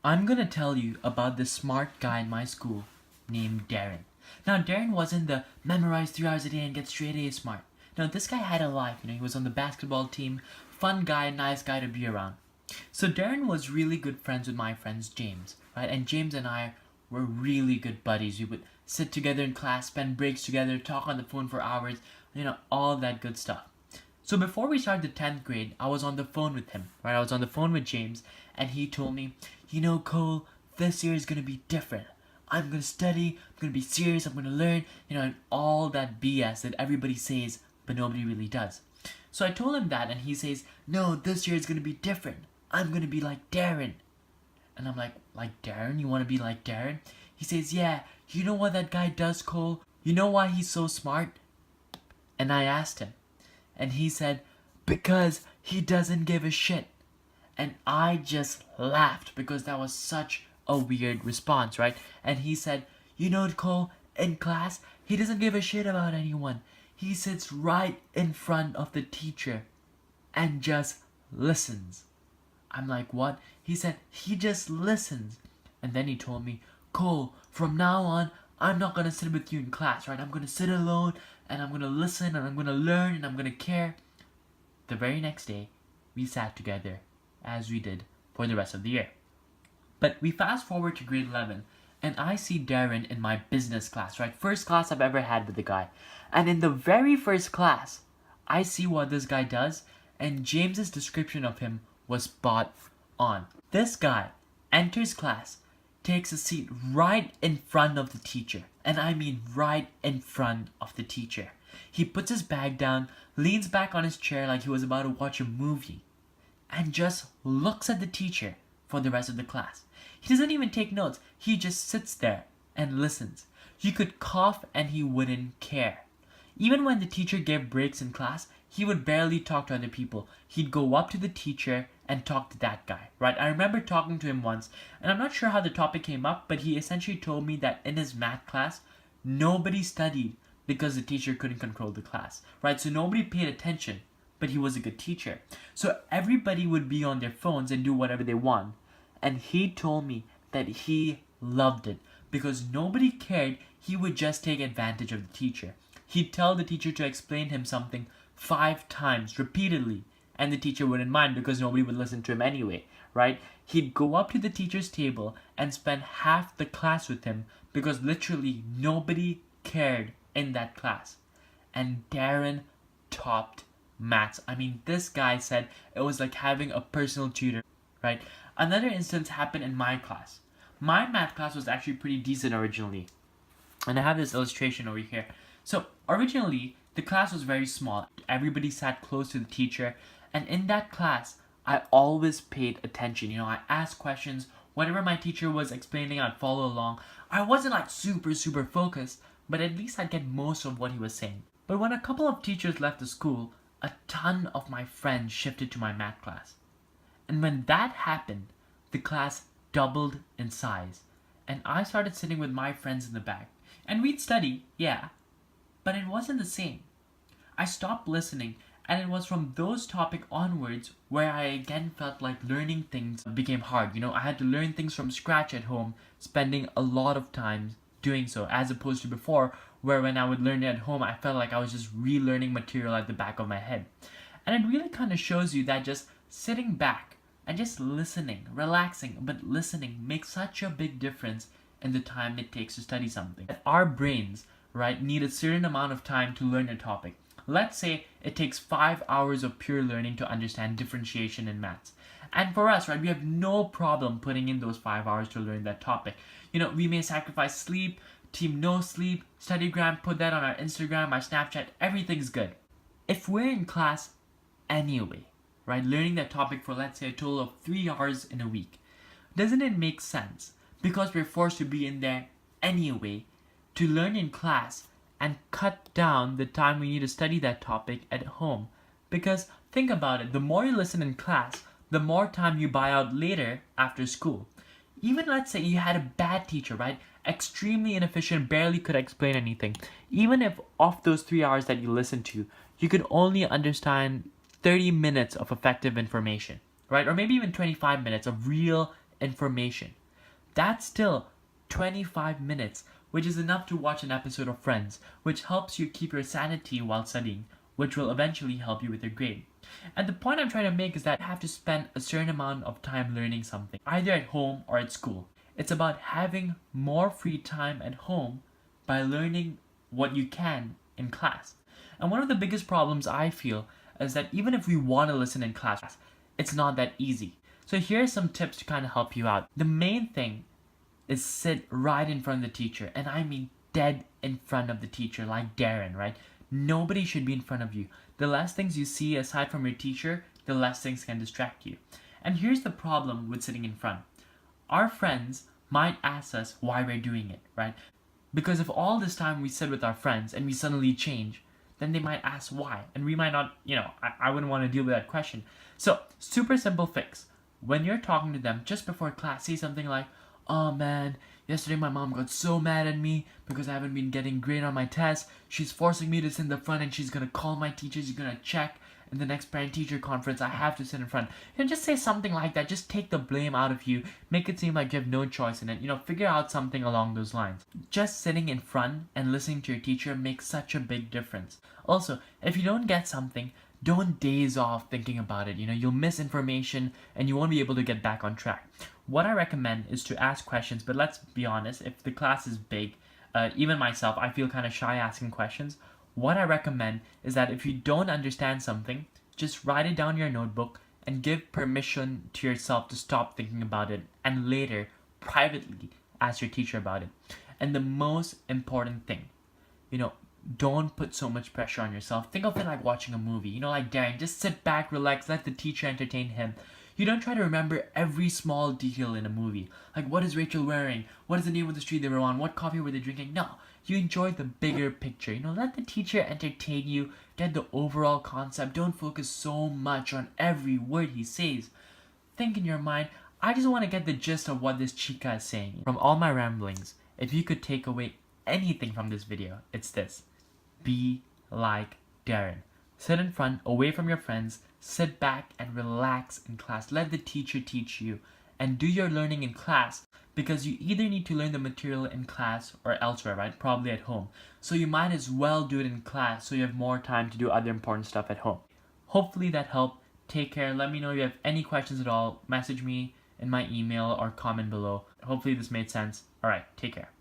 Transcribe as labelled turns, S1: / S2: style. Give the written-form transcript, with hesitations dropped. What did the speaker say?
S1: I'm gonna tell you about this smart guy in my school named Darren. Now, Darren wasn't the memorize 3 hours a day and get straight A smart. No, this guy had a life. He was on the basketball team, fun guy, nice guy to be around. So Darren was really good friends with my friends James, right? And James and I were really good buddies. We would sit together in class, spend breaks together, talk on the phone for hours, all that good stuff. So before we started the 10th grade, I was on the phone with him, right? I was on the phone with James, and he told me, Cole, this year is going to be different. I'm going to study, I'm going to be serious, I'm going to learn, and all that BS that everybody says, but nobody really does. So I told him that, and he says, no, this year is going to be different. I'm going to be like Darren. And I'm like Darren? You want to be like Darren? He says, yeah, you know what that guy does, Cole? You know why he's so smart? And I asked him. And he said, because he doesn't give a shit. And I just laughed because that was such a weird response, right? And he said, Cole, in class, he doesn't give a shit about anyone. He sits right in front of the teacher and just listens. I'm like, what? He said, he just listens. And then he told me, Cole, from now on, I'm not going to sit with you in class, right? I'm going to sit alone and I'm going to listen and I'm going to learn and I'm going to care. The very next day, we sat together as we did for the rest of the year. But we fast forward to grade 11 and I see Darren in my business class, right? First class I've ever had with the guy. And in the very first class, I see what this guy does and James's description of him was spot on. This guy enters class, takes a seat right in front of the teacher. And I mean right in front of the teacher. He puts his bag down, leans back on his chair like he was about to watch a movie, and just looks at the teacher for the rest of the class. He doesn't even take notes. He just sits there and listens. You could cough and he wouldn't care. Even when the teacher gave breaks in class, he would barely talk to other people. He'd go up to the teacher and talk to that guy, right? I remember talking to him once, and I'm not sure how the topic came up, but he essentially told me that in his math class, nobody studied because the teacher couldn't control the class, right? So nobody paid attention, but he was a good teacher. So everybody would be on their phones and do whatever they want. And he told me that he loved it because nobody cared. He would just take advantage of the teacher. He'd tell the teacher to explain him something 5 times repeatedly, and the teacher wouldn't mind because nobody would listen to him anyway, right? He'd go up to the teacher's table and spend half the class with him because literally nobody cared in that class. And Darren topped maths. I mean, this guy said it was like having a personal tutor, right? Another instance happened in my class. My math class was actually pretty decent originally. And I have this illustration over here. So originally, the class was very small. Everybody sat close to the teacher. And in that class, I always paid attention. I asked questions. Whatever my teacher was explaining, I'd follow along. I wasn't like super focused, but at least I'd get most of what he was saying. But when a couple of teachers left the school, a ton of my friends shifted to my math class. And when that happened, the class doubled in size. And I started sitting with my friends in the back. And we'd study, yeah, but it wasn't the same. I stopped listening, and it was from those topics onwards where I again felt like learning things became hard. I had to learn things from scratch at home, spending a lot of time doing so, as opposed to before, where when I would learn it at home, I felt like I was just relearning material at the back of my head. And it really kind of shows you that just sitting back and just listening, relaxing, but listening makes such a big difference in the time it takes to study something. Our brains, right, need a certain amount of time to learn a topic. Let's say it takes 5 hours of pure learning to understand differentiation in maths. And for us, right, we have no problem putting in those 5 hours to learn that topic. We may sacrifice sleep, team no sleep, studygram, put that on our Instagram, our Snapchat, everything's good. If we're in class anyway, right, learning that topic for, let's say, a total of 3 hours in a week, doesn't it make sense? Because we're forced to be in there anyway to learn in class and cut down the time we need to study that topic at home. Because think about it, the more you listen in class, the more time you buy out later after school. Even let's say you had a bad teacher, right? Extremely inefficient, barely could explain anything. Even if of those 3 hours that you listened to, you could only understand 30 minutes of effective information, right? Or maybe even 25 minutes of real information. That's still 25 minutes, which is enough to watch an episode of Friends, which helps you keep your sanity while studying, which will eventually help you with your grade. And the point I'm trying to make is that you have to spend a certain amount of time learning something, either at home or at school. It's about having more free time at home by learning what you can in class. And one of the biggest problems I feel is that even if we want to listen in class, it's not that easy. So here are some tips to kind of help you out. The main thing is sit right in front of the teacher, and I mean dead in front of the teacher, like Darren, right? Nobody should be in front of you. The less things you see aside from your teacher, the less things can distract you. And here's the problem with sitting in front. Our friends might ask us why we're doing it, right? Because if all this time we sit with our friends and we suddenly change, then they might ask why. And we might not, I wouldn't want to deal with that question. So, super simple fix. When you're talking to them just before class, say something like, "Oh man, yesterday my mom got so mad at me because I haven't been getting great on my tests. She's forcing me to sit in the front and she's going to call my teacher. She's going to check. In the next parent-teacher conference, I have to sit in front." Just say something like that. Just take the blame out of you. Make it seem like you have no choice in it. Figure out something along those lines. Just sitting in front and listening to your teacher makes such a big difference. Also, if you don't get something, don't daze off thinking about it. You'll miss information and you won't be able to get back on track. What I recommend is to ask questions, but let's be honest, if the class is big, even myself, I feel kind of shy asking questions. What I recommend is that if you don't understand something, just write it down in your notebook and give permission to yourself to stop thinking about it, and later, privately, ask your teacher about it. And the most important thing, don't put so much pressure on yourself. Think of it like watching a movie. Like Darren, just sit back, relax, let the teacher entertain him. You don't try to remember every small detail in a movie. Like, what is Rachel wearing? What is the name of the street they were on? What coffee were they drinking? No. You enjoy the bigger picture. Let the teacher entertain you. Get the overall concept. Don't focus so much on every word he says. Think in your mind, I just want to get the gist of what this chica is saying. From all my ramblings, if you could take away anything from this video, it's this. Be like Darren. Sit in front, away from your friends. Sit back and relax in class. Let the teacher teach you. And do your learning in class, because you either need to learn the material in class or elsewhere, right? Probably at home. So you might as well do it in class so you have more time to do other important stuff at home. Hopefully that helped. Take care. Let me know if you have any questions at all. Message me in my email or comment below. Hopefully this made sense. Alright, take care.